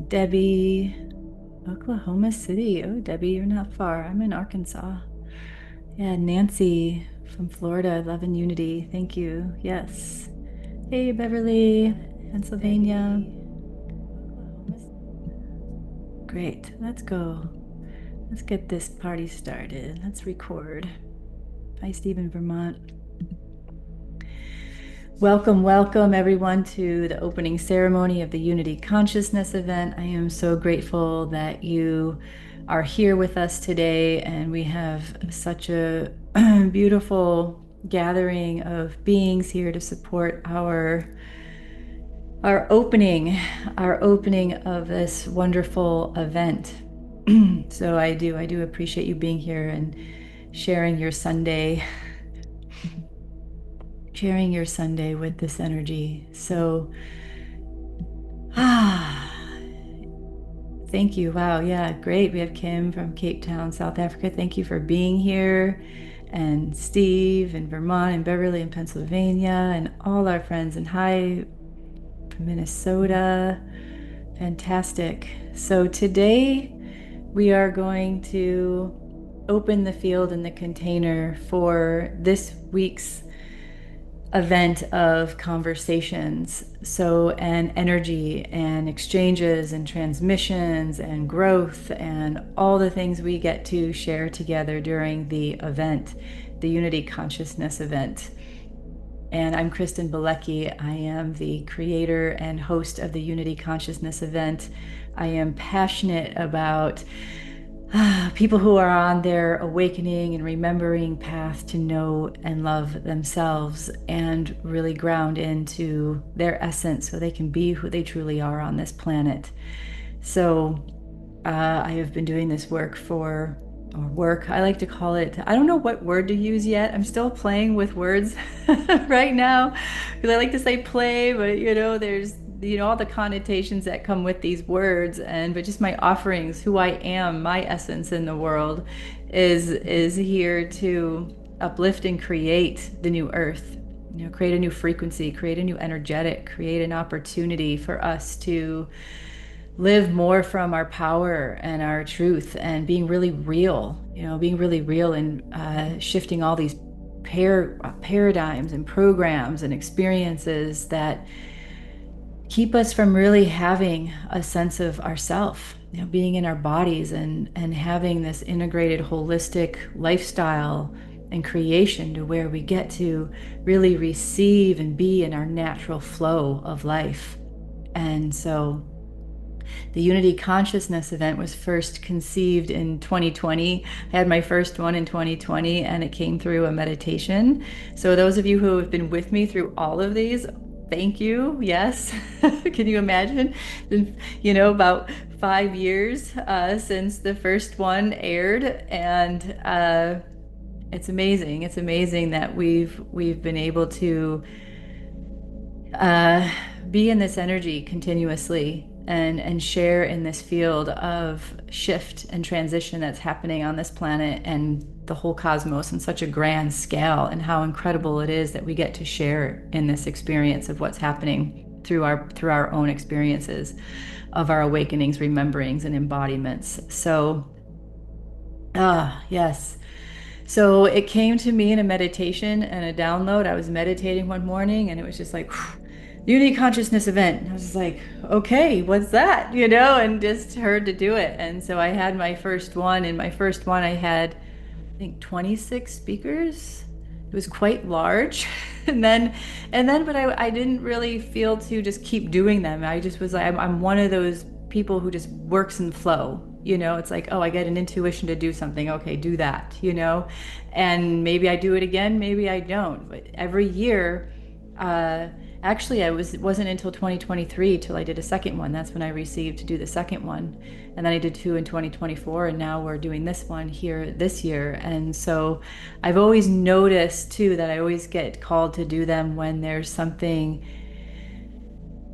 Debbie, Oklahoma City. Oh, Debbie, you're not far. I'm in Arkansas. Yeah, Nancy from Florida, Love and Unity. Thank you. Yes. Hey, Beverly, Pennsylvania. Great. Let's go. Let's get this party started. Let's record. Hi, Stephen, Vermont. Welcome, welcome everyone to the opening ceremony of the Unity Consciousness event. I am so grateful that you are here with us today, and we have such a beautiful gathering of beings here to support our opening of this wonderful event. So I do appreciate you being here and sharing your Sunday with this energy. So, thank you. Wow. Yeah, great. We have Kim from Cape Town, South Africa. Thank you for being here. And Steve in Vermont and Beverly in Pennsylvania and all our friends. And hi from Minnesota. Fantastic. So today we are going to open the field and the container for this week's event of conversations. So, and energy and exchanges and transmissions and growth and all the things we get to share together during the event, the Unity Consciousness event. And I'm Kristen Bilecki. I am the creator and host of the Unity Consciousness event. I am passionate about people who are on their awakening and remembering path to know and love themselves and really ground into their essence so they can be who they truly are on this planet. So I have been doing this work I like to call it, I don't know what word to use yet. I'm still playing with words right now because I like to say play, but there's all the connotations that come with these words, but just my offerings, who I am, my essence in the world is here to uplift and create the new earth, create a new frequency, create a new energetic, create an opportunity for us to live more from our power and our truth and being really real, and shifting all these paradigms and programs and experiences that keep us from really having a sense of ourself, being in our bodies and having this integrated holistic lifestyle and creation to where we get to really receive and be in our natural flow of life. And so the Unity Consciousness event was first conceived in 2020. I had my first one in 2020 and it came through a meditation. So those of you who have been with me through all of these, thank you. Yes. Can you imagine? Been, about 5 years since the first one aired, and it's amazing. It's amazing that we've been able to be in this energy continuously and share in this field of shift and transition that's happening on this planet and the whole cosmos on such a grand scale, and how incredible it is that we get to share in this experience of what's happening through our own experiences of our awakenings, rememberings, and embodiments. So yes. So it came to me in a meditation and a download. I was meditating one morning and it was just like, Unity Consciousness event. And I was just like, okay, what's that? And just heard to do it. And so I had my first one. In my first one, I had, I think, 26 speakers. It was quite large. But I didn't really feel to just keep doing them. I just was like, I'm one of those people who just works in flow. It's like, oh, I get an intuition to do something. Okay, do that, and maybe I do it again, maybe I don't. But every year, actually, it wasn't until 2023 till I did a second one. That's when I received to do the second one. And then I did 2 in 2024. And now we're doing this one here this year. And so I've always noticed too that I always get called to do them when there's something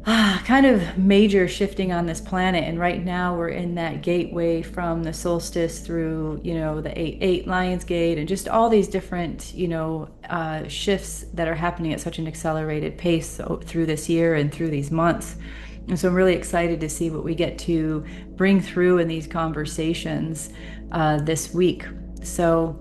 kind of major shifting on this planet. And right now we're in that gateway from the solstice through, the 8-8 Lions Gate, and just all these different, shifts that are happening at such an accelerated pace through this year and through these months. And so I'm really excited to see what we get to bring through in these conversations this week. So,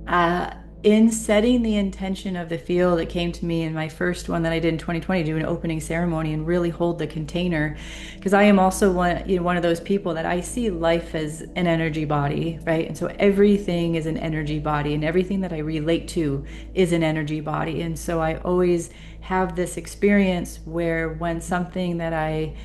uh, in setting the intention of the field, it came to me in my first one that I did in 2020, do an opening ceremony and really hold the container, because I am also one of those people that I see life as an energy body, right? And so everything is an energy body, and everything that I relate to is an energy body. And so I always have this experience where when something that I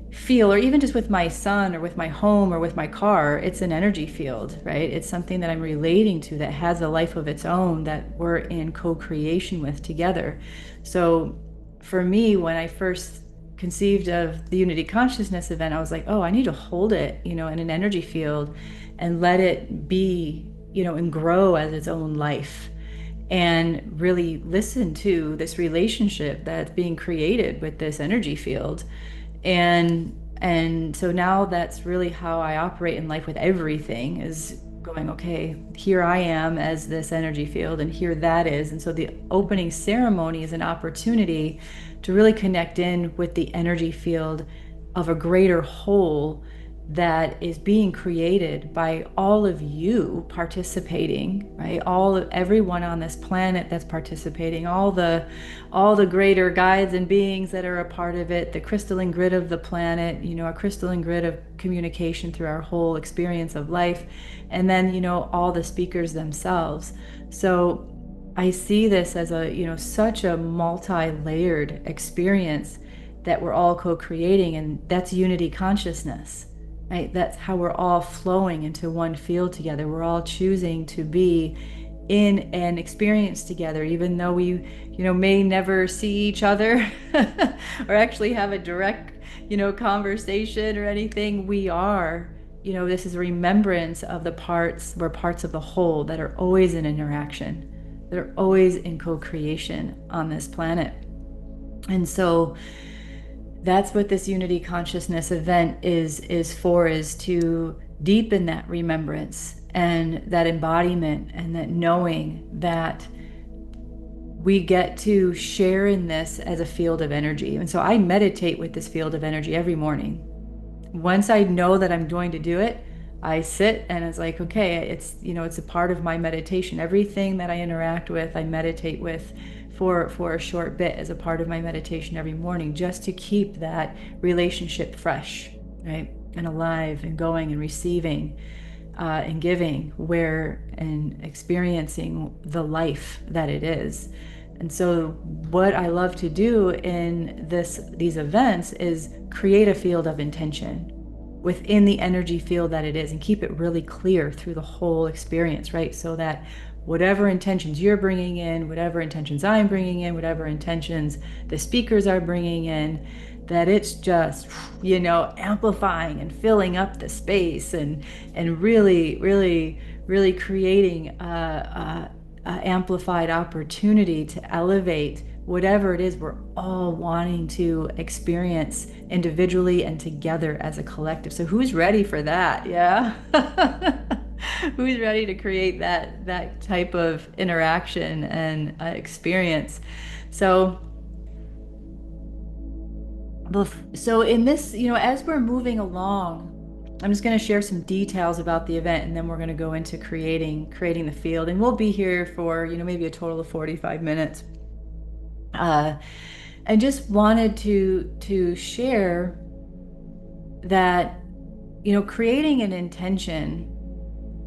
feel, or even just with my son or with my home or with my car, it's an energy field, right? It's something that I'm relating to that has a life of its own that we're in co-creation with together. So for me, when I first conceived of the Unity Consciousness event, I was like, oh, I need to hold it, in an energy field and let it be, and grow as its own life, and really listen to this relationship that's being created with this energy field. And so now that's really how I operate in life with everything, is going, okay, here I am as this energy field, and here that is. And so the opening ceremony is an opportunity to really connect in with the energy field of a greater whole that is being created by all of you participating, right? Everyone on this planet that's participating, all the greater guides and beings that are a part of it, the crystalline grid of the planet, a crystalline grid of communication through our whole experience of life, and then all the speakers themselves. So I see this as such a multi-layered experience that we're all co-creating, and that's unity consciousness. Right? That's how we're all flowing into one field together. We're all choosing to be in an experience together, even though we, may never see each other or actually have a direct, conversation or anything. We are, this is a remembrance of the parts, we're parts of the whole that are always in interaction, that are always in co-creation on this planet. And so that's what this Unity Consciousness event is for, is to deepen that remembrance and that embodiment and that knowing that we get to share in this as a field of energy. And so I meditate with this field of energy every morning. Once I know that I'm going to do it, I sit and it's like, okay, it's a part of my meditation. Everything that I interact with, I meditate with for a short bit as a part of my meditation every morning, just to keep that relationship fresh, right? And alive and going and receiving and giving, and experiencing the life that it is. And so what I love to do in these events is create a field of intention within the energy field that it is, and keep it really clear through the whole experience, right? So that whatever intentions you're bringing in, whatever intentions I'm bringing in, whatever intentions the speakers are bringing in, that it's just, amplifying and filling up the space, and really, really, really creating a amplified opportunity to elevate whatever it is we're all wanting to experience individually and together as a collective. So who's ready for that? Yeah. Who's ready to create that type of interaction and experience? So in this, as we're moving along, I'm just going to share some details about the event, and then we're going to go into creating the field, and we'll be here for maybe a total of 45 minutes. And just wanted to share that creating an intention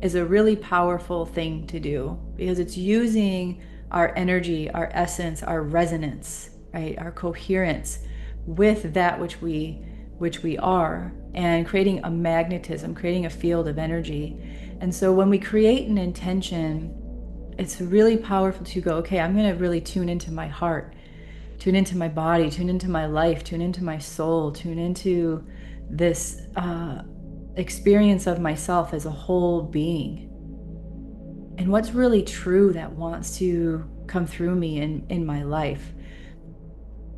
is a really powerful thing to do, because it's using our energy, our essence, our resonance, right, our coherence with that which we are, and creating a magnetism, creating a field of energy. And so when we create an intention, it's really powerful to go, okay, I'm going to really tune into my heart, tune into my body, tune into my life, tune into my soul, tune into this experience of myself as a whole being, and what's really true that wants to come through me in my life.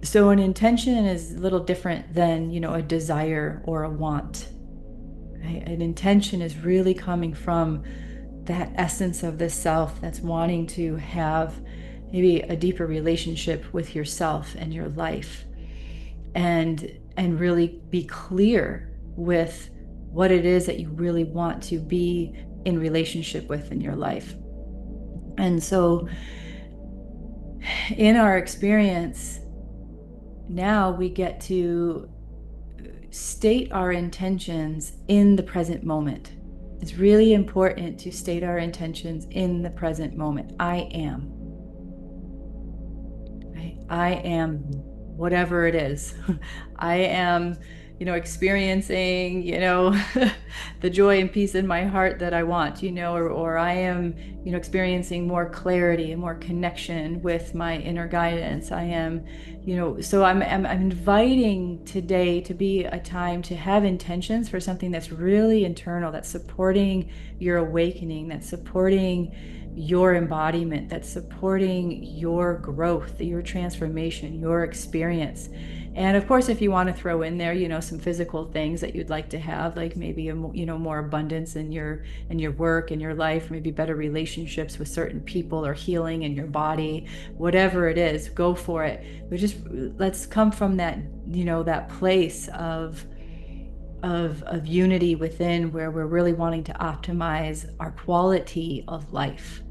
So an intention is a little different than, a desire or a want. Right? An intention is really coming from that essence of the self that's wanting to have maybe a deeper relationship with yourself and your life. And and really be clear with what it is that you really want to be in relationship with in your life. And so, in our experience, now we get to state our intentions in the present moment. It's really important to state our intentions in the present moment. I am. Right? I am whatever it is. I am, experiencing, the joy and peace in my heart that I want, or I am, experiencing more clarity and more connection with my inner guidance. I am, so I'm inviting today to be a time to have intentions for something that's really internal, that's supporting your awakening, that's supporting your embodiment, that's supporting your growth, your transformation, your experience. And of course, if you want to throw in there, some physical things that you'd like to have, like maybe more abundance in your work, in your life, maybe better relationships with certain people, or healing in your body, whatever it is, go for it. But just let's come from that, that place of unity within, where we're really wanting to optimize our quality of life.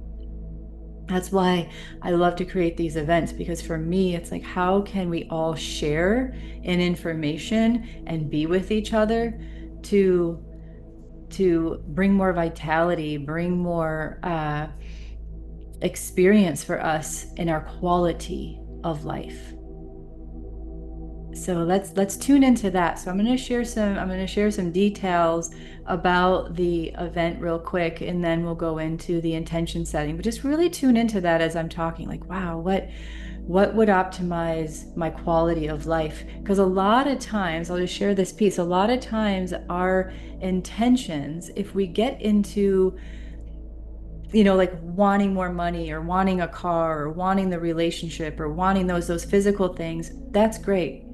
That's why I love to create these events, because for me, it's like, how can we all share in information and be with each other to bring more vitality, bring more experience for us in our quality of life. So let's tune into that. So I'm going to share some details about the event real quick, and then we'll go into the intention setting. But just really tune into that as I'm talking, like, wow, what would optimize my quality of life? Because a lot of times, I'll just share this piece, a lot of times our intentions, if we get into, like wanting more money, or wanting a car, or wanting the relationship, or wanting those physical things, that's great.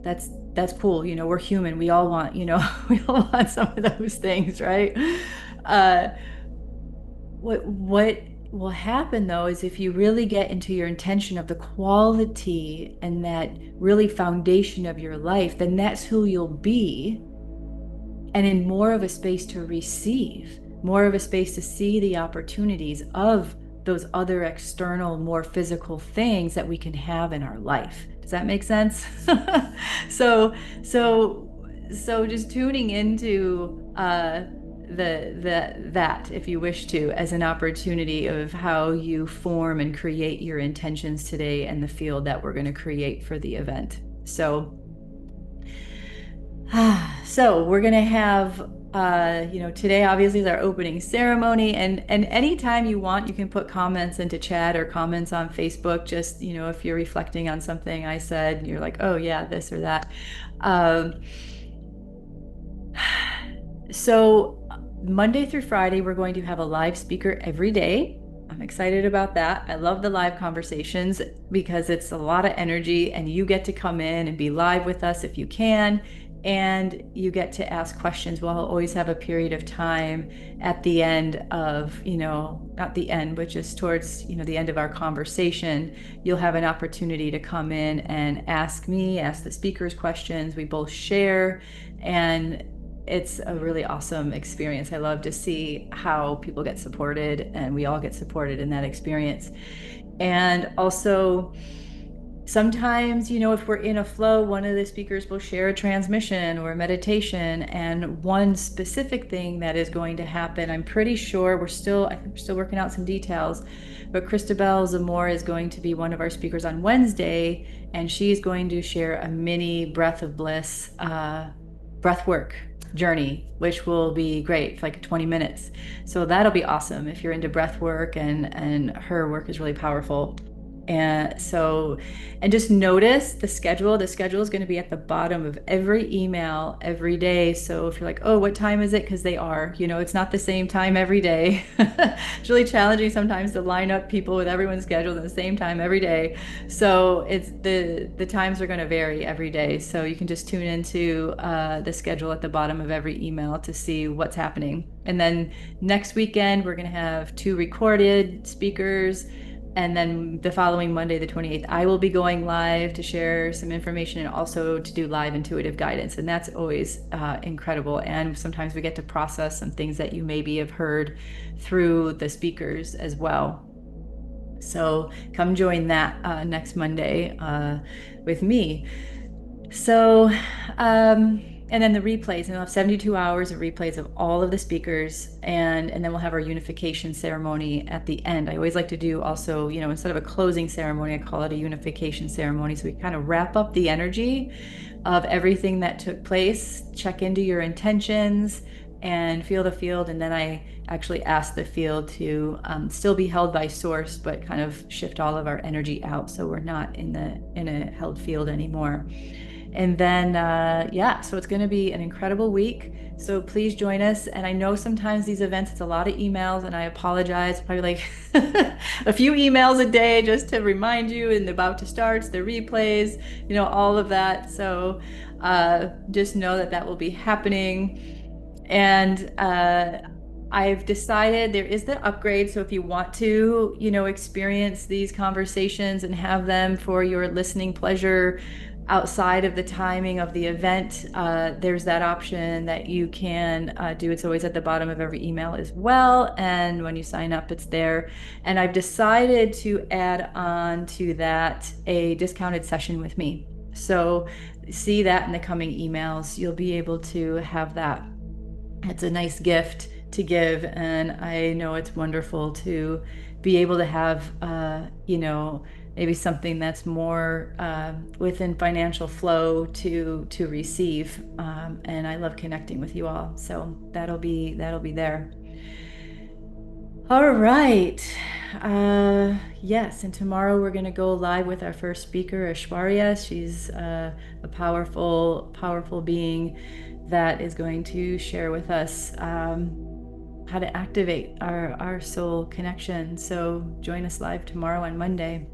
That's cool. We're human. We all want, we all want some of those things, right? Uh, what will happen though is, if you really get into your intention of the quality and that really foundation of your life, then that's who you'll be, and in more of a space to receive, more of a space to see the opportunities of those other external, more physical things that we can have in our life. Does that make sense? so, so, so just tuning into that, if you wish to, as an opportunity of how you form and create your intentions today, and the field that we're going to create for the event. So we're going to have, today obviously is our opening ceremony, and anytime you want, you can put comments into chat, or comments on Facebook. Just, if you're reflecting on something I said, you're like, oh yeah, this or that. So Monday through Friday, we're going to have a live speaker every day. I'm excited about that. I love the live conversations, because it's a lot of energy, and you get to come in and be live with us if you can. And you get to ask questions. We'll always have a period of time at the end of, not the end, but just towards, the end of our conversation, you'll have an opportunity to come in and ask me, ask the speakers questions. We both share, and it's a really awesome experience. I love to see how people get supported, and we all get supported in that experience. And also, sometimes, if we're in a flow, one of the speakers will share a transmission or a meditation. And one specific thing that is going to happen, I'm pretty sure, I think we're still working out some details, but Christabel Zamora is going to be one of our speakers on Wednesday, and she's going to share a mini breath of bliss, breath work journey, which will be great for like 20 minutes. So that'll be awesome if you're into breath work, and her work is really powerful. And just notice the schedule. The schedule is going to be at the bottom of every email every day. So if you're like, oh, what time is it? Because they are, it's not the same time every day. It's really challenging sometimes to line up people with everyone's schedule at the same time every day. So it's the times are going to vary every day. So you can just tune into the schedule at the bottom of every email to see what's happening. And then next weekend, we're going to have 2 recorded speakers. And then the following Monday, the 28th, I will be going live to share some information and also to do live intuitive guidance. And that's always incredible. And sometimes we get to process some things that you maybe have heard through the speakers as well. So come join that next Monday with me. So, and then the replays, and we'll have 72 hours of replays of all of the speakers, and then we'll have our unification ceremony at the end. I always like to do also, instead of a closing ceremony, I call it a unification ceremony. So we kind of wrap up the energy of everything that took place, check into your intentions, and feel the field. And then I actually ask the field to still be held by source, but kind of shift all of our energy out, so we're not in a held field anymore. And then, so it's going to be an incredible week. So please join us. And I know sometimes these events, it's a lot of emails, and I apologize. Probably like a few emails a day just to remind you, and about to start, the replays, all of that. So just know that that will be happening. And I've decided there is the upgrade. So if you want to, experience these conversations and have them for your listening pleasure outside of the timing of the event, there's that option that you can do. It's always at the bottom of every email as well. And when you sign up, it's there. And I've decided to add on to that a discounted session with me. So see that in the coming emails. You'll be able to have that. It's a nice gift to give, and I know it's wonderful to be able to have maybe something that's more within financial flow to receive, and I love connecting with you all, so that'll be there. All right. Yes, and tomorrow we're going to go live with our first speaker, Ashwarya. She's a powerful being that is going to share with us how to activate our soul connection. So join us live tomorrow on Monday.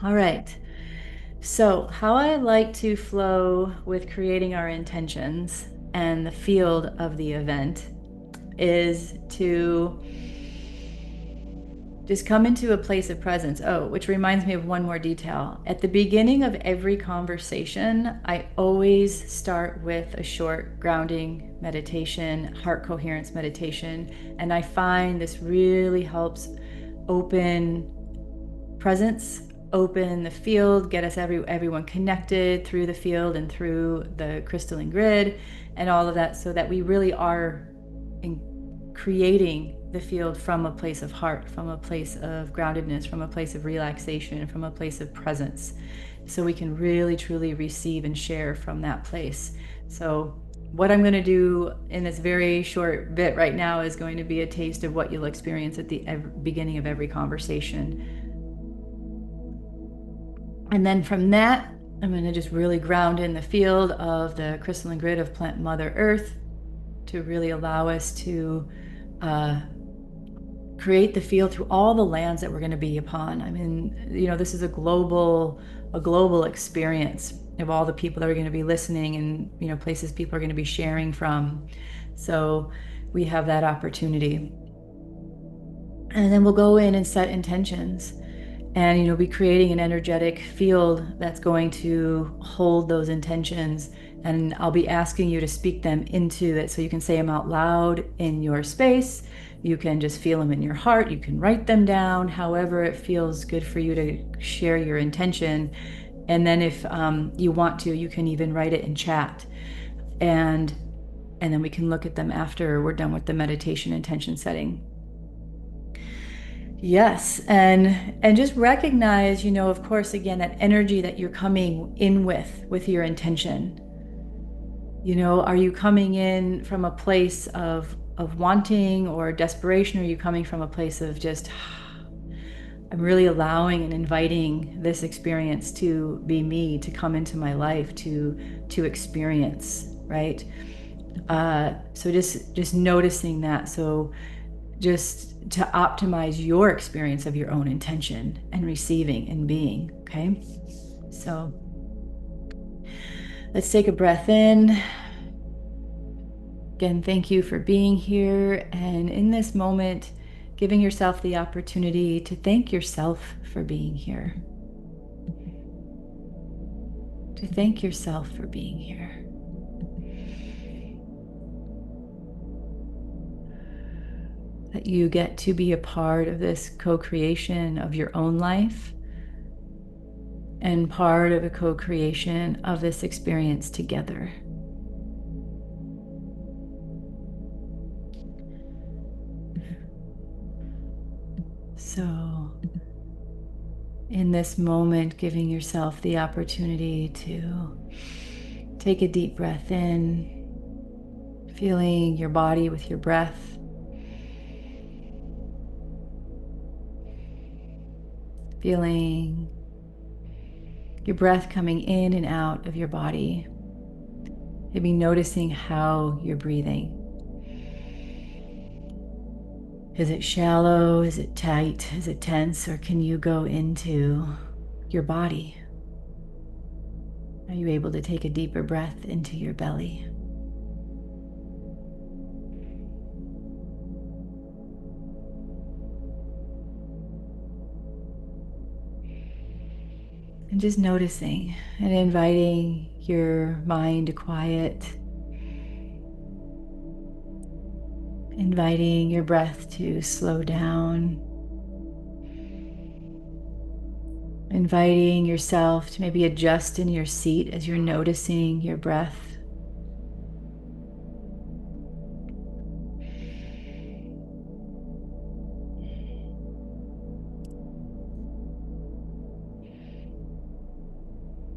All right. So how I like to flow with creating our intentions and the field of the event is to just come into a place of presence. Oh, which reminds me of one more detail. At the beginning of every conversation, I always start with a short grounding meditation, heart coherence meditation. And I find this really helps open presence, open the field, get us everyone connected through the field and through the crystalline grid and all of that, so that we really are creating the field from a place of heart, from a place of groundedness, from a place of relaxation, from a place of presence, so we can really truly receive and share from that place. So what I'm going to do in this very short bit right now is going to be a taste of what you'll experience at the beginning of every conversation. And then from that, I'm going to just really ground in the field of the crystalline grid of Plant Mother Earth to really allow us to create the field through all the lands that we're going to be upon. I mean, this is a global experience of all the people that are going to be listening, and places people are going to be sharing from. So we have that opportunity. And then we'll go in and set intentions, and be creating an energetic field that's going to hold those intentions. And I'll be asking you to speak them into it, so you can say them out loud in your space. You can just feel them in your heart. You can write them down, however it feels good for you to share your intention. And then if you want to, you can even write it in chat. And then we can look at them after we're done with the meditation intention setting. Yes, and just recognize, of course, again, that energy that you're coming in with your intention. Are you coming in from a place of wanting or desperation? Or are you coming from a place of just, I'm really allowing and inviting this experience to be me, to come into my life, to experience, right? So just noticing that. So just to optimize your experience of your own intention and receiving and being, okay? So let's take a breath in. Again, thank you for being here. And in this moment, giving yourself the opportunity to thank yourself for being here. To thank yourself for being here. That you get to be a part of this co-creation of your own life and part of a co-creation of this experience together. So, in this moment, giving yourself the opportunity to take a deep breath in, feeling your body with your breath. Feeling your breath coming in and out of your body. Maybe noticing how you're breathing. Is it shallow? Is it tight? Is it tense? Or can you go into your body? Are you able to take a deeper breath into your belly? And just noticing and inviting your mind to quiet. Inviting your breath to slow down. Inviting yourself to maybe adjust in your seat as you're noticing your breath.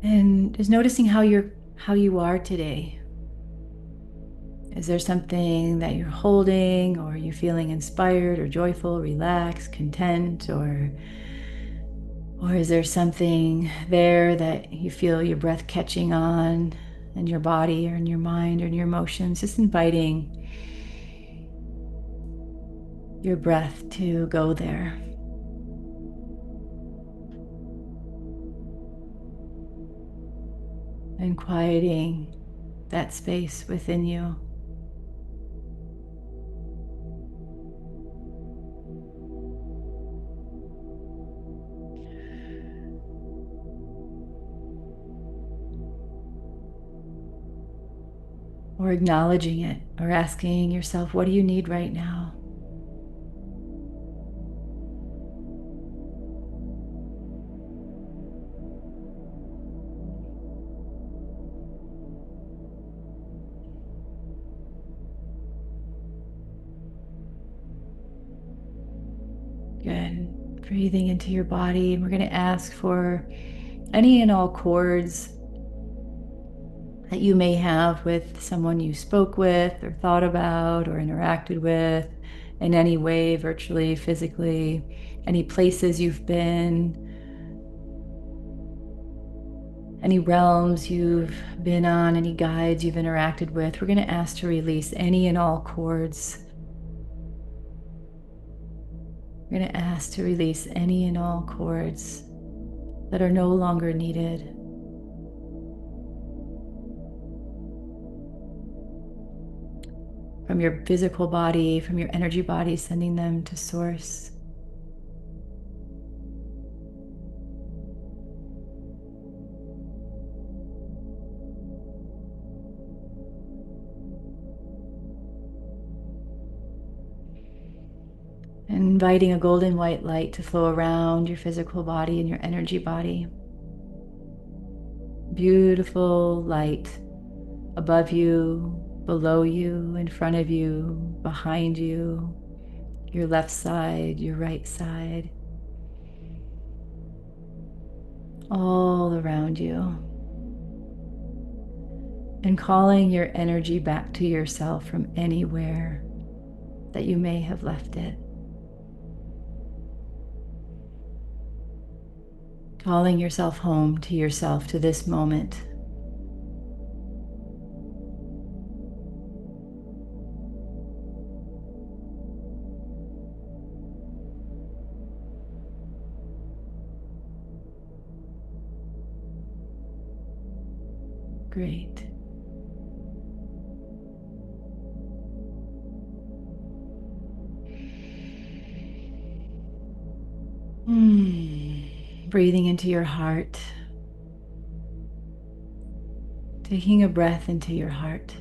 And just noticing how you are today. Is there something that you're holding, or are you feeling inspired or joyful, relaxed, content, or is there something there that you feel your breath catching on in your body or in your mind or in your emotions? Just inviting your breath to go there. And quieting that space within you. Or acknowledging it, or asking yourself, what do you need right now? Good. Breathing into your body. And we're going to ask for any and all cords that you may have with someone you spoke with or thought about or interacted with in any way, virtually, physically, any places you've been, any realms you've been on, any guides you've interacted with. We're going to ask to release any and all cords. We're going to ask to release any and all cords that are no longer needed. From your physical body, from your energy body, sending them to source. And inviting a golden white light to flow around your physical body and your energy body. Beautiful light above you, below you, in front of you, behind you, your left side, your right side, all around you. And calling your energy back to yourself from anywhere that you may have left it. Calling yourself home to yourself, to this moment. Great. Breathing into your heart, taking a breath into your heart,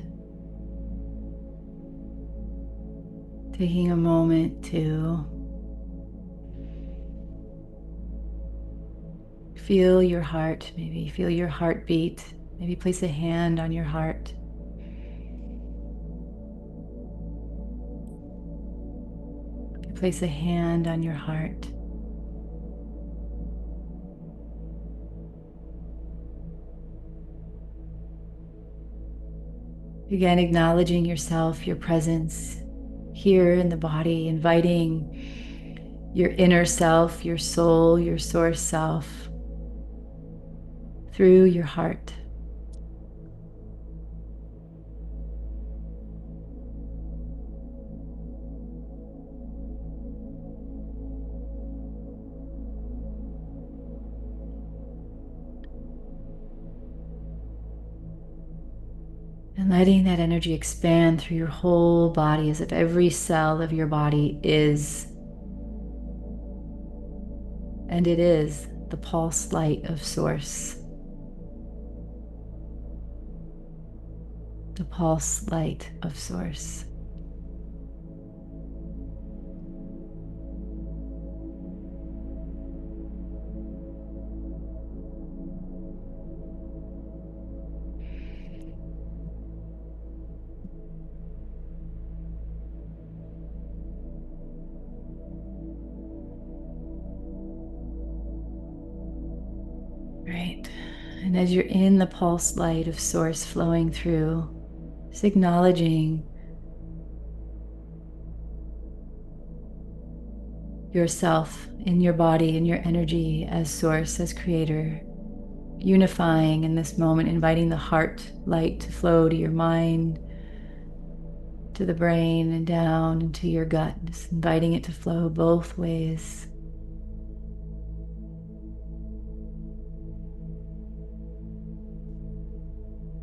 taking a moment to feel your heart, maybe feel your heartbeat, maybe place a hand on your heart. Place a hand on your heart. Again, acknowledging yourself, your presence here in the body, inviting your inner self, your soul, your source self through your heart. And letting that energy expand through your whole body as if every cell of your body is, and it is, the pulse light of Source. The pulse light of Source. Right. And as you're in the pulse light of Source flowing through, just acknowledging yourself in your body, in your energy as Source, as Creator, unifying in this moment, inviting the heart light to flow to your mind, to the brain, and down into your gut, just inviting it to flow both ways.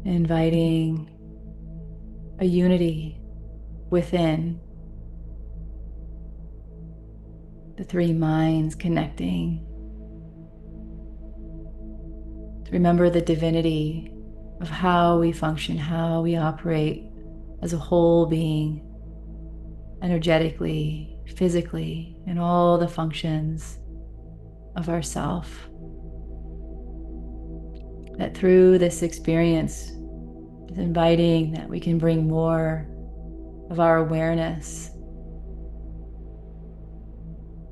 Inviting a unity within, the three minds connecting. To remember the divinity of how we function, how we operate as a whole being, energetically, physically, in all the functions of ourself. That through this experience, is inviting that we can bring more of our awareness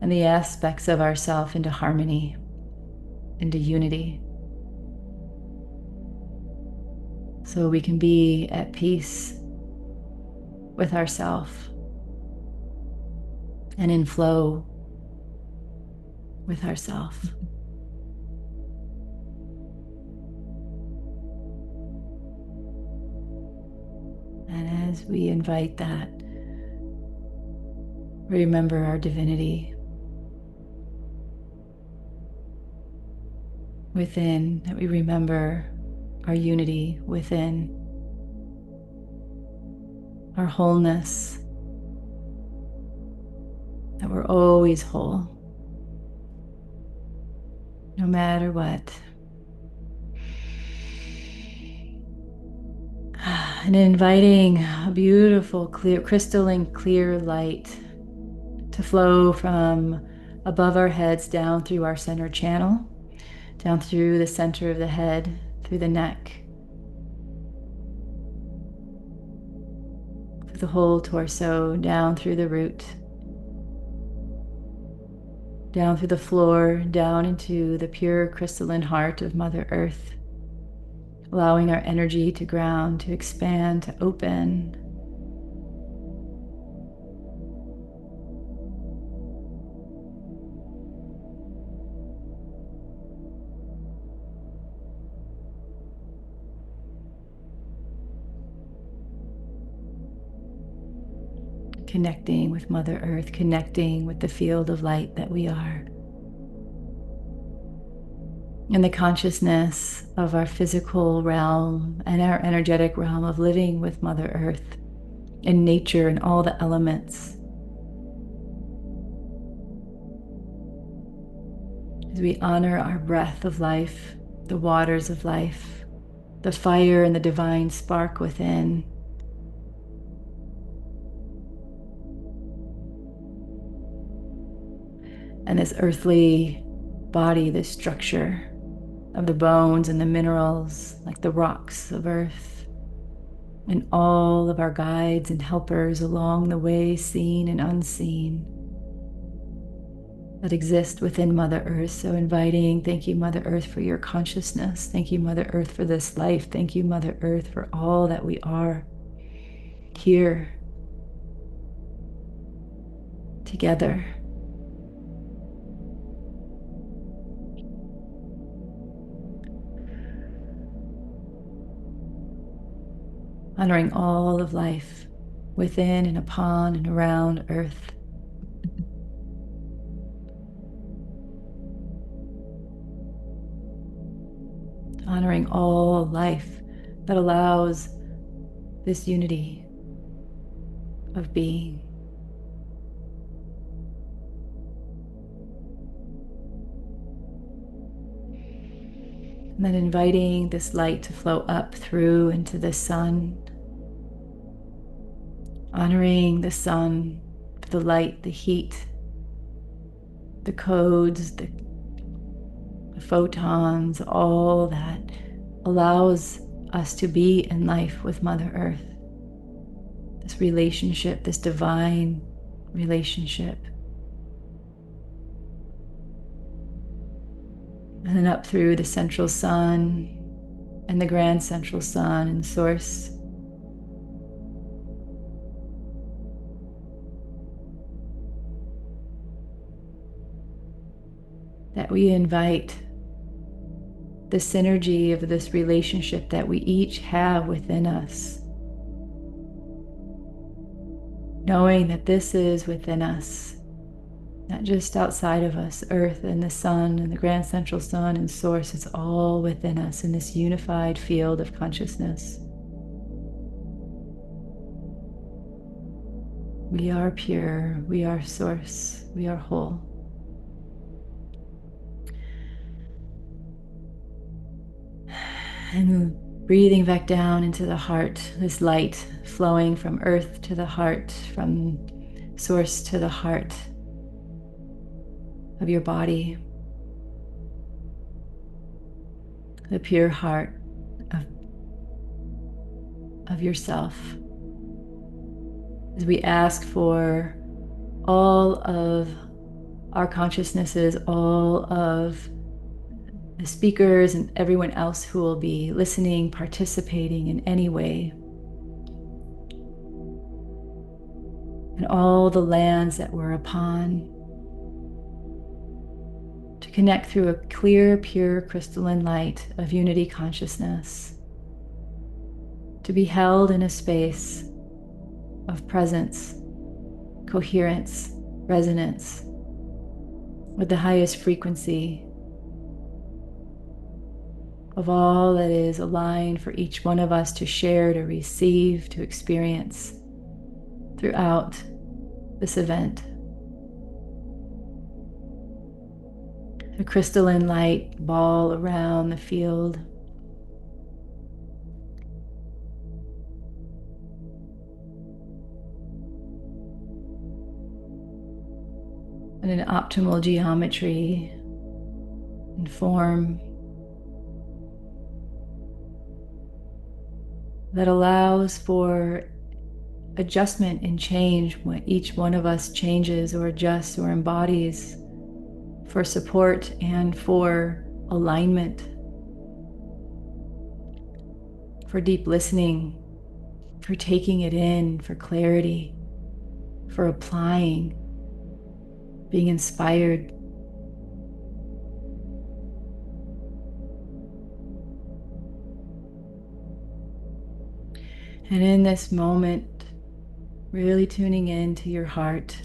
and the aspects of ourself into harmony, into unity. So we can be at peace with ourself and in flow with ourself. And as we invite that, remember our divinity within, that we remember our unity within, our wholeness, that we're always whole, no matter what. And inviting a beautiful, clear, crystalline clear light to flow from above our heads down through our center channel, down through the center of the head, through the neck, through the whole torso, down through the root, down through the floor, down into the pure crystalline heart of Mother Earth, allowing our energy to ground, to expand, to open. Connecting with Mother Earth, connecting with the field of light that we are. And the consciousness of our physical realm and our energetic realm of living with Mother Earth and nature and all the elements. as we honor our breath of life, the waters of life, the fire and the divine spark within. And this earthly body, this structure of the bones and the minerals, like the rocks of earth, and all of our guides and helpers along the way, seen and unseen, that exist within Mother Earth. So inviting, thank you, Mother Earth, for your consciousness. Thank you, Mother Earth, for this life. Thank you, Mother Earth, for all that we are here together. Honoring all of life within and upon and around Earth. Honoring all life that allows this unity of being. And then inviting this light to flow up through into the sun. Honoring the sun, the light, the heat, the codes, the photons, all that allows us to be in life with Mother Earth. This relationship, this divine relationship. And then up through the central sun and the grand central sun and source. That we invite the synergy of this relationship that we each have within us. Knowing that this is within us, not just outside of us. Earth and the sun and the grand central sun and source, it's all within us in this unified field of consciousness. We are pure, we are source, we are whole. And breathing back down into the heart, this light flowing from earth to the heart, from source to the heart of your body, the pure heart of yourself. As we ask for all of our consciousnesses, all of the speakers and everyone else who will be listening, participating in any way, and all the lands that we're upon, to connect through a clear, pure, crystalline light of unity consciousness, to be held in a space of presence, coherence, resonance, with the highest frequency of all that is aligned for each one of us to share, to receive, to experience throughout this event. A crystalline light ball around the field. And an optimal geometry and form that allows for adjustment and change when each one of us changes or adjusts or embodies, for support and for alignment, for deep listening, for taking it in, for clarity, for applying, being inspired. And in this moment, really tuning into your heart,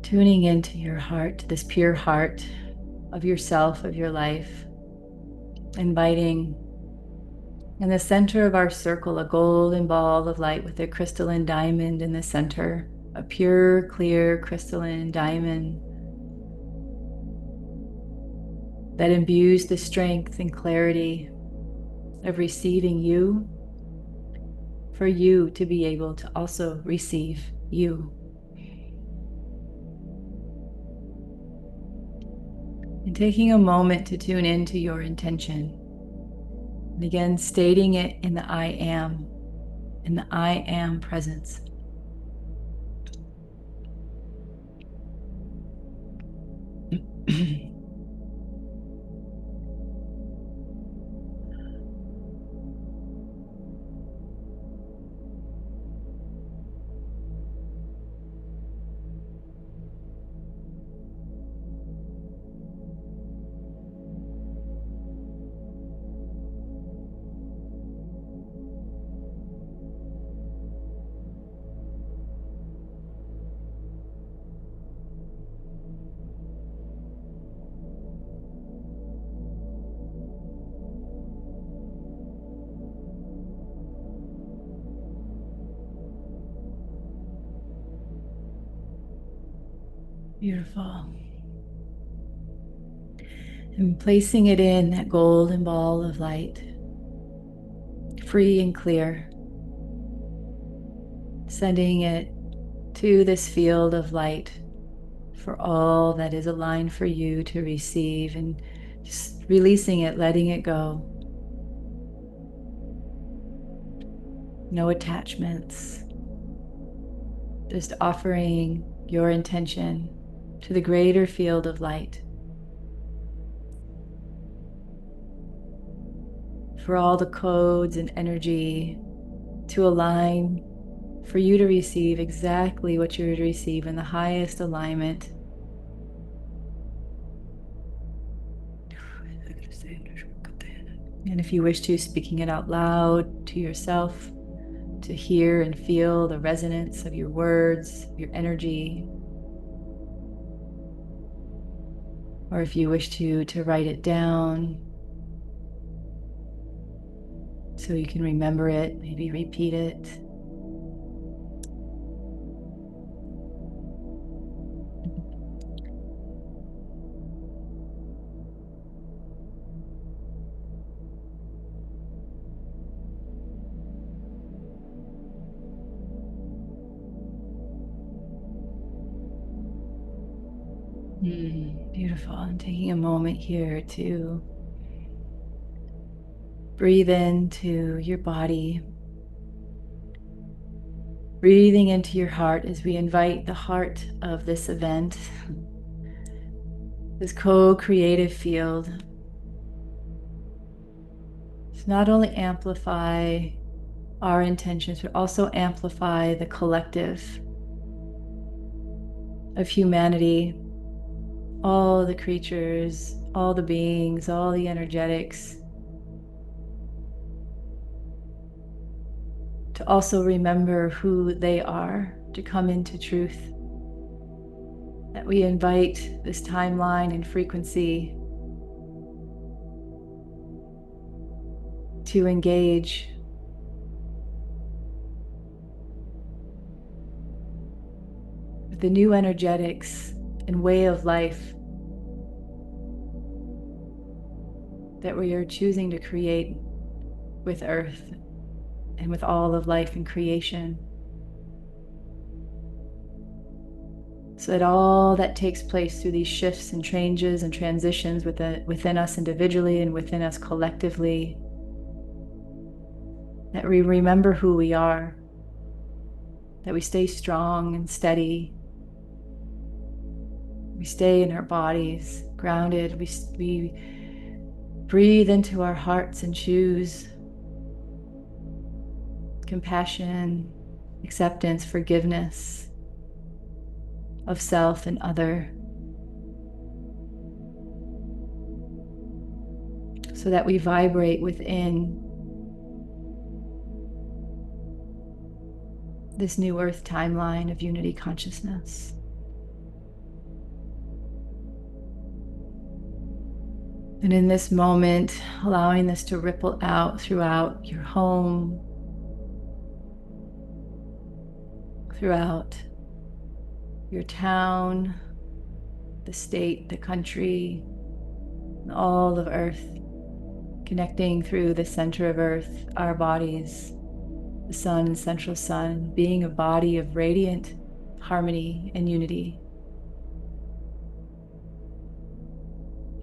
tuning into your heart, this pure heart of yourself, of your life, inviting in the center of our circle a golden ball of light with a crystalline diamond in the center, a pure, clear crystalline diamond that imbues the strength and clarity of receiving you, for you to be able to also receive you. And taking a moment to tune into your intention. And again, stating it in the I am presence. Beautiful. And placing it in that golden ball of light, free and clear, sending it to this field of light for all that is aligned for you to receive, and just releasing it, letting it go. No attachments, just offering your intention to the greater field of light. For all the codes and energy to align, for you to receive exactly what you're to receive in the highest alignment. And if you wish to, speaking it out loud to yourself, to hear and feel the resonance of your words, your energy. Or if you wish to write it down so you can remember it, maybe repeat it. Beautiful. And taking a moment here to breathe into your body, breathing into your heart as we invite the heart of this event, this co-creative field, to not only amplify our intentions, but also amplify the collective of humanity, all the creatures, all the beings, all the energetics, to also remember who they are, to come into truth. That we invite this timeline and frequency to engage with the new energetics and way of life that we are choosing to create with Earth and with all of life and creation. So that all that takes place through these shifts and changes and transitions within us individually and within us collectively, that we remember who we are, that we stay strong and steady. We stay in our bodies, grounded. We breathe into our hearts and choose compassion, acceptance, forgiveness of self and other, so that we vibrate within this new earth timeline of unity consciousness. And in this moment, allowing this to ripple out throughout your home, throughout your town, the state, the country, all of Earth, connecting through the center of Earth, our bodies, the sun and central sun, being a body of radiant harmony and unity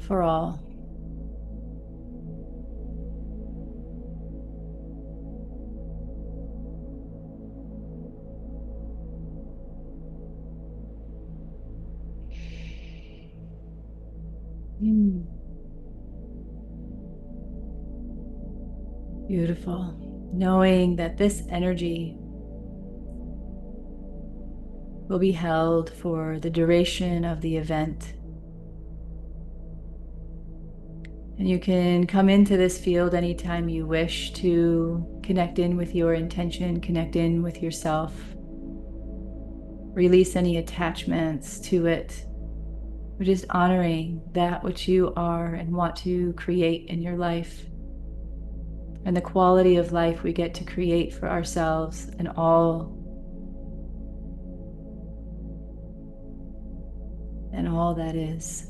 for all. Mm. Beautiful. Knowing that this energy will be held for the duration of the event. And you can come into this field anytime you wish to connect in with your intention, connect in with yourself, release any attachments to it. We're just honoring that which you are and want to create in your life, and the quality of life we get to create for ourselves and all that is.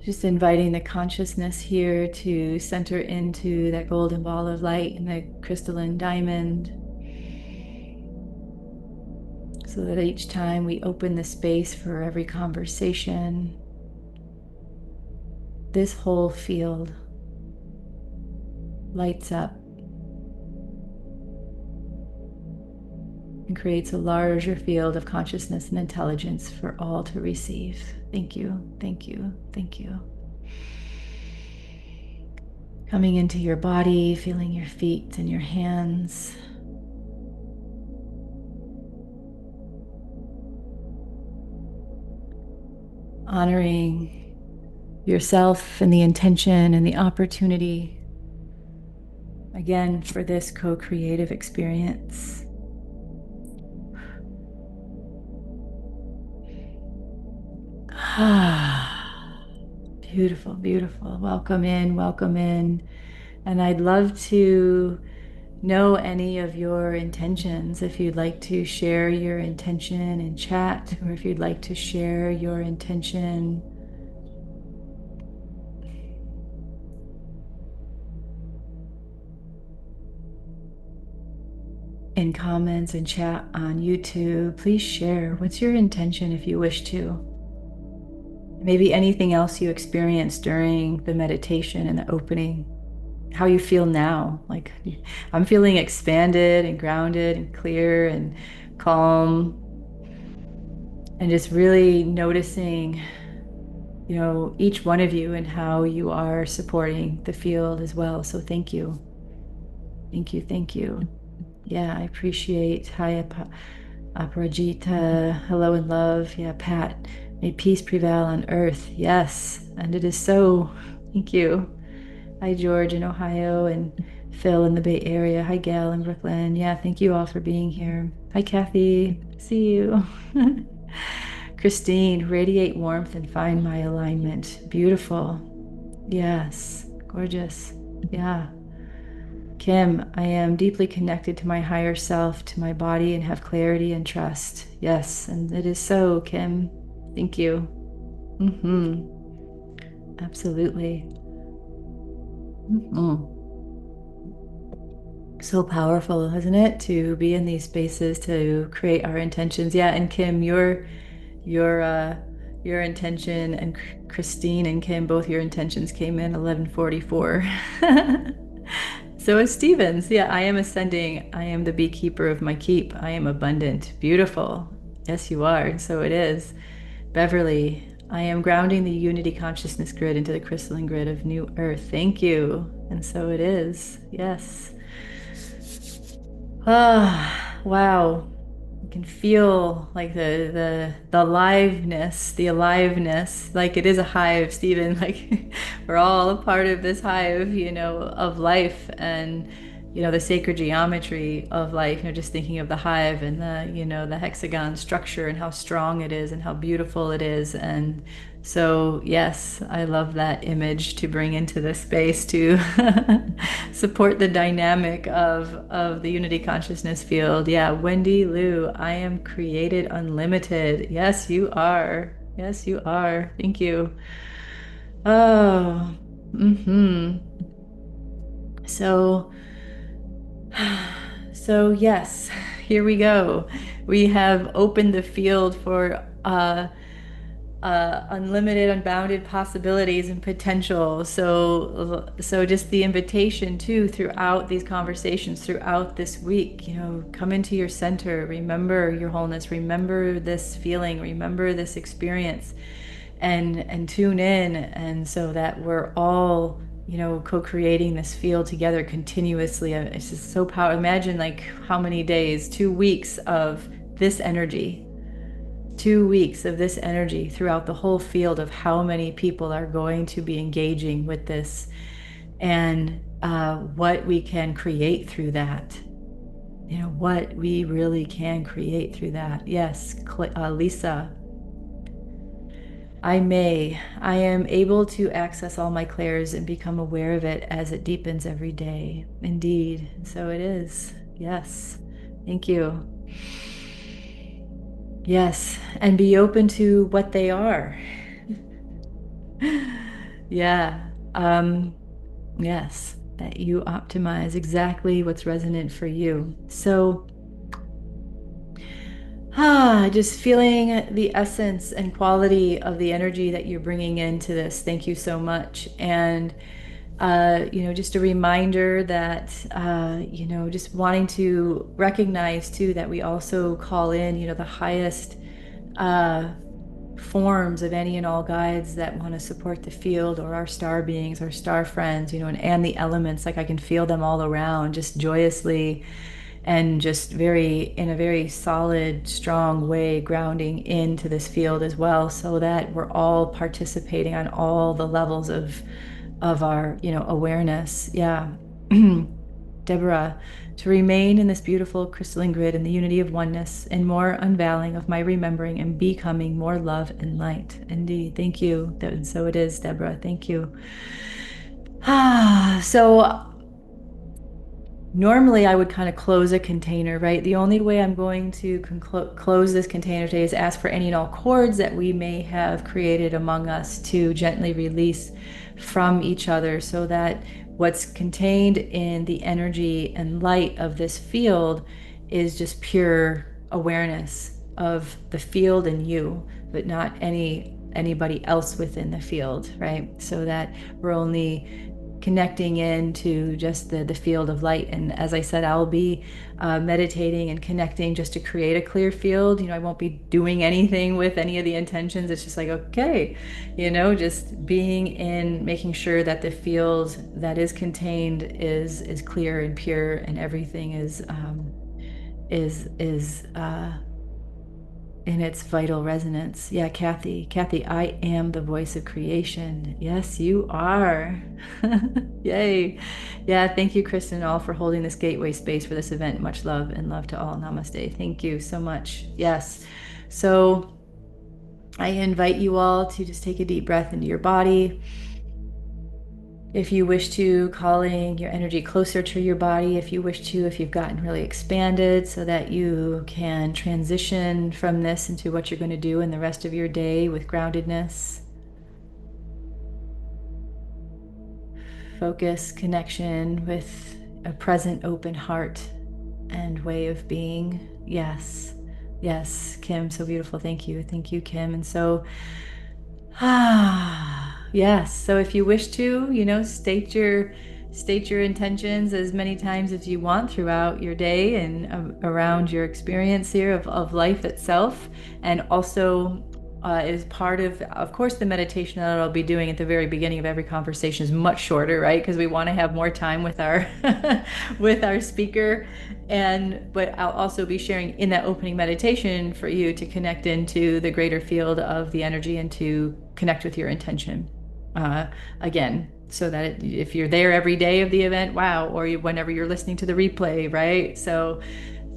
Just inviting the consciousness here to center into that golden ball of light and the crystalline diamond, so that each time we open the space for every conversation, this whole field lights up and creates a larger field of consciousness and intelligence for all to receive. Thank you, thank you, thank you. Coming into your body, feeling your feet and your hands. Honoring yourself and the intention and the opportunity, again, for this co-creative experience. Beautiful, beautiful. Welcome in, welcome in. And I'd love to know any of your intentions. If you'd like to share your intention in chat, or if you'd like to share your intention in comments and chat on YouTube, please share. What's your intention if you wish to? Maybe anything else you experienced during the meditation and the opening, how you feel now. Like, I'm feeling expanded and grounded and clear and calm, and just really noticing, each one of you and how you are supporting the field as well. So thank you. Thank you. Thank you. Yeah, I appreciate. Hi, Aparajita. Hello and love. Yeah, Pat. May peace prevail on earth. Yes, and it is so. Thank you. Hi, George in Ohio, and Phil in the Bay Area. Hi, Gail in Brooklyn. Yeah, thank you all for being here. Hi, Kathy. See you. Christine, radiate warmth and find my alignment. Beautiful. Yes, gorgeous. Yeah. Kim, I am deeply connected to my higher self, to my body, and have clarity and trust. Yes, and it is so, Kim. Thank you. Absolutely. So powerful, isn't it, to be in these spaces to create our intentions? Yeah, and Kim, your intention, and Christine and Kim, both your intentions came in 1144. So is Stevens. Yeah, I am ascending. I am the beekeeper of my keep. I am abundant. Beautiful. Yes, you are. And so it is. Beverly, I am grounding the unity consciousness grid into the crystalline grid of new earth. Thank you. And so it is. Yes. Ah, wow. You can feel like the aliveness, like it is a hive, Stephen. Like we're all a part of this hive, of life, and the sacred geometry of life. Just thinking of the hive and the hexagon structure and how strong it is and how beautiful it is. And so, yes, I love that image to bring into this space to support the dynamic of the unity consciousness field. Yeah, Wendy Liu, I am created unlimited. Yes, you are. Yes, you are. Thank you. Oh, mm-hmm. So, so yes, here we go. We have opened the field for unlimited, unbounded possibilities and potential. So just the invitation too throughout these conversations, throughout this week, come into your center, remember your wholeness, remember this feeling, remember this experience, and tune in, and so that we're all co-creating this field together continuously. It's just so powerful. Imagine like how many days, 2 weeks of this energy, 2 weeks of this energy throughout the whole field of how many people are going to be engaging with this, and what we can create through that. What we really can create through that. Yes, Lisa. I am able to access all my clairs and become aware of it as it deepens every day. Indeed. So it is. Yes. Thank you. Yes. And be open to what they are. Yeah. Yes. That you optimize exactly what's resonant for you. So, just feeling the essence and quality of the energy that you're bringing into this. Thank you so much. And just a reminder that, just wanting to recognize too that we also call in, the highest uh, forms of any and all guides that want to support the field, or our star beings, our star friends, and the elements. Like I can feel them all around, just joyously and just in a very solid, strong way, grounding into this field as well, so that we're all participating on all the levels of our, awareness. Yeah. Deborah, to remain in this beautiful crystalline grid in the unity of oneness and more unveiling of my remembering and becoming more love and light. Indeed. Thank you. And so it is, Deborah. Thank you. So normally I would kind of close a container, right? The only way I'm going to close this container today is ask for any and all cords that we may have created among us to gently release from each other, so that what's contained in the energy and light of this field is just pure awareness of the field and you, but not anybody else within the field, right? So that we're only connecting into just the field of light. And as I said, I'll be meditating and connecting just to create a clear field. I won't be doing anything with any of the intentions. It's just like, okay, just being in, making sure that the field that is contained is clear and pure, and everything is in its vital resonance. Yeah, Kathy, I am the voice of creation. Yes, you are. Yay. Yeah, thank you, Kristen, all for holding this gateway space for this event. Much love, and love to all. Namaste. Thank you so much. Yes. So I invite you all to just take a deep breath into your body. If you wish to, calling your energy closer to your body, if you wish to, if you've gotten really expanded, so that you can transition from this into what you're going to do in the rest of your day with groundedness, focus, connection with a present, open heart and way of being. Yes. Yes, Kim, so beautiful. Thank you. Thank you, Kim. And so, yes. So if you wish to, state your intentions as many times as you want throughout your day and around your experience here of life itself. And also, is part of course, the meditation that I'll be doing at the very beginning of every conversation is much shorter, right? Because we want to have more time with our with our speaker. But I'll also be sharing in that opening meditation for you to connect into the greater field of the energy and to connect with your intention again, so that if you're there every day of the event, wow, or whenever you're listening to the replay, right? So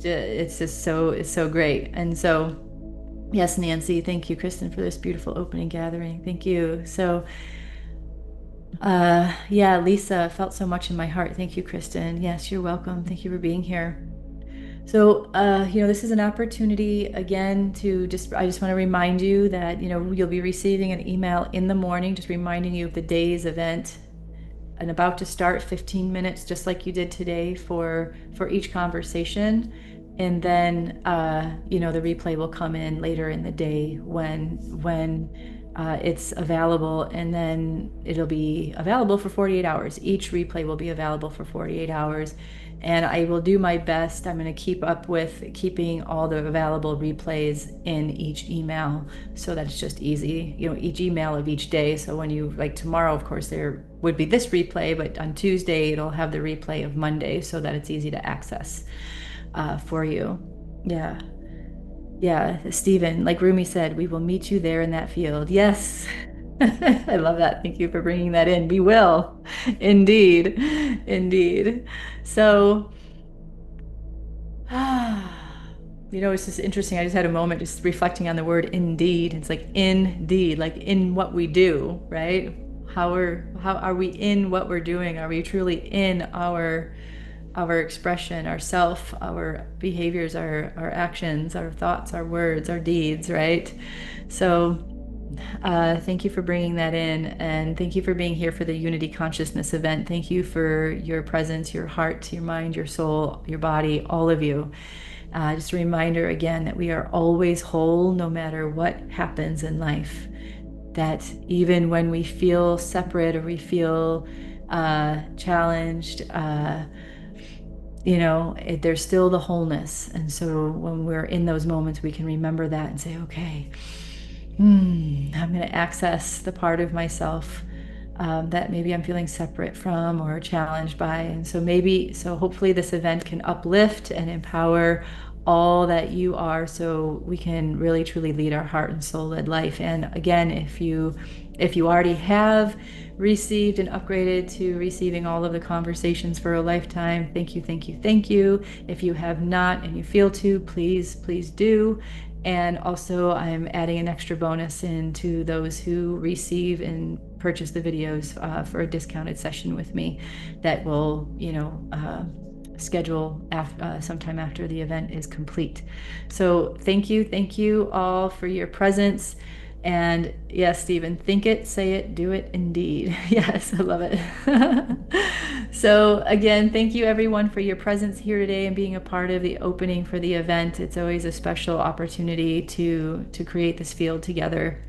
it's so great. And so, yes, Nancy, thank you, Kristen, for this beautiful opening gathering. Thank you. So, yeah, Lisa, felt so much in my heart. Thank you, Kristen. Yes, you're welcome. Thank you for being here. So, this is an opportunity again to I just want to remind you that, you'll be receiving an email in the morning, just reminding you of the day's event and about to start 15 minutes, just like you did today for each conversation. And then, the replay will come in later in the day when it's available, and then it'll be available for 48 hours. Each replay will be available for 48 hours. And I will do my best. I'm going to keep up with keeping all the available replays in each email so that it's just easy, each email of each day. So when you, like tomorrow, of course, there would be this replay, but on Tuesday, it'll have the replay of Monday so that it's easy to access for you. Yeah. Yeah. Stephen, like Rumi said, we will meet you there in that field. Yes. I love that. Thank you for bringing that in. We will. Indeed. Indeed. So, it's just interesting. I just had a moment just reflecting on the word indeed. It's like indeed, like in what we do, right? How are we in what we're doing? Are we truly in our expression, our self, our behaviors, our actions, our thoughts, our words, our deeds, right? So thank you for bringing that in, and thank you for being here for the Unity Consciousness event. Thank you for your presence, your heart, your mind, your soul, your body, all of you. Just a reminder again that we are always whole no matter what happens in life. That even when we feel separate or we feel challenged, there's still the wholeness. And so when we're in those moments, we can remember that and say, okay, I'm going to access the part of myself that maybe I'm feeling separate from or challenged by. And so hopefully this event can uplift and empower all that you are so we can really truly lead our heart and soul led life. And again, if you already have received and upgraded to receiving all of the conversations for a lifetime, thank you, thank you, thank you. If you have not and you feel to, please, please do. And also, I'm adding an extra bonus into those who receive and purchase the videos for a discounted session with me that will, schedule sometime after the event is complete. So thank you all for your presence. And yes, Stephen, think it, say it, do it indeed. Yes, I love it. So again, thank you everyone for your presence here today and being a part of the opening for the event. It's always a special opportunity to create this field together.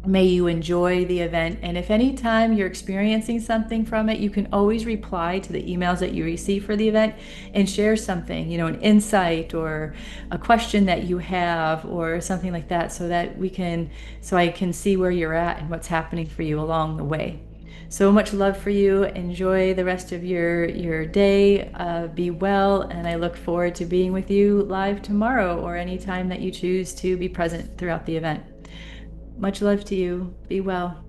May you enjoy the event. And if any time you're experiencing something from it, you can always reply to the emails that you receive for the event and share something, an insight or a question that you have or something like that so I can see where you're at and what's happening for you along the way. So much love for you. Enjoy the rest of your day. Be well, and I look forward to being with you live tomorrow or any time that you choose to be present throughout the event. Much love to you. Be well.